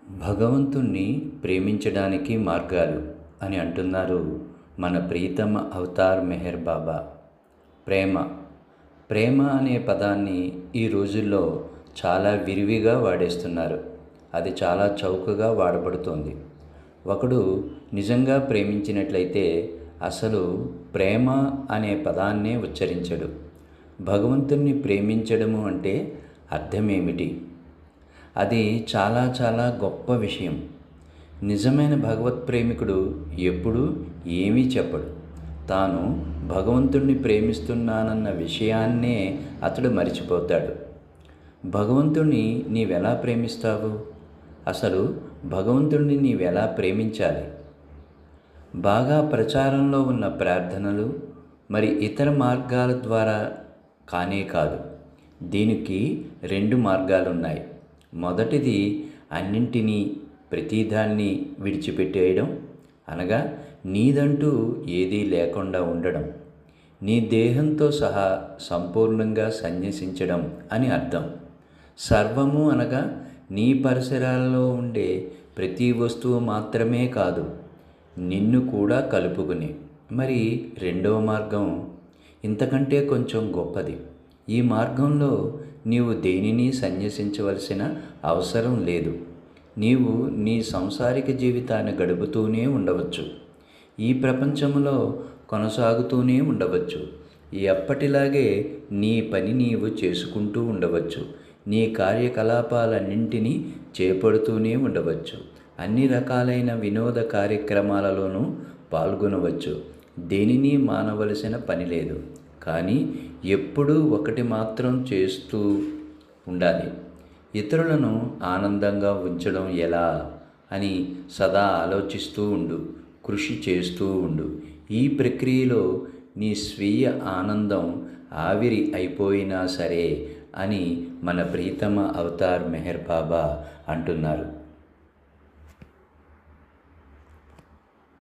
భగవంతుణ్ణి ప్రేమించడానికి మార్గాలు అని అంటున్నారు మన ప్రీతమ అవతార్ మెహర్ బాబా. ప్రేమ ప్రేమ అనే పదాన్ని ఈ రోజుల్లో చాలా విరివిగా వాడేస్తున్నారు. అది చాలా చౌకగా వాడబడుతోంది. ఒకడు నిజంగా ప్రేమించినట్లయితే అసలు ప్రేమ అనే పదాన్నే ఉచ్చరించడు. భగవంతుణ్ణి ప్రేమించడము అంటే అర్థమేమిటి? అది చాలా చాలా గొప్ప విషయం. నిజమైన భగవత్ ప్రేమికుడు ఎప్పుడూ ఏమీ చెప్పడు. తాను భగవంతుణ్ణి ప్రేమిస్తున్నానన్న విషయాన్నే అతడు మరిచిపోతాడు. భగవంతుణ్ణి నీవెలా ప్రేమిస్తావు? అసలు భగవంతుణ్ణి నీవెలా ప్రేమించాలి? బాగా ప్రచారంలో ఉన్న ప్రార్థనలు మరి ఇతర మార్గాల ద్వారా కానే కాదు. దీనికి 2 మార్గాలున్నాయి. మొదటిది అన్నింటినీ ప్రతిదాన్ని విడిచిపెట్టేయడం, అనగా నీదంటూ ఏదీ లేకుండా ఉండడం. నీ దేహంతో సహా సంపూర్ణంగా సన్యసించడం అని అర్థం. సర్వము అనగా నీ పరిసరాలలో ఉండే ప్రతి వస్తువు మాత్రమే కాదు, నిన్ను కూడా కలుపుకుని. మరి రెండవ మార్గం ఇంతకంటే కొంచెం గొప్పది. ఈ మార్గంలో నీవు దేనిని సన్యసించవలసిన అవసరం లేదు. నీవు నీ సంసారిక జీవితాన్ని గడుపుతూనే ఉండవచ్చు. ఈ ప్రపంచంలో కొనసాగుతూనే ఉండవచ్చు. ఎప్పటిలాగే నీ పని నీవు చేసుకుంటూ ఉండవచ్చు. నీ కార్యకలాపాలన్నింటినీ చేపడుతూనే ఉండవచ్చు. అన్ని రకాలైన వినోద కార్యక్రమాలలోనూ పాల్గొనవచ్చు. దేనిని మానవలసిన పని లేదు. కానీ ఎప్పుడూ ఒకటి మాత్రం చేస్తూ ఉండాలి. ఇతరులను ఆనందంగా ఉంచడం ఎలా అని సదా ఆలోచిస్తూ ఉండు. కృషి చేస్తూ ఉండు. ఈ ప్రక్రియలో నీ స్వీయ ఆనందం ఆవిరి అయిపోయినా సరే అని మన ప్రీతమ అవతార్ మెహర్ బాబా అంటున్నారు.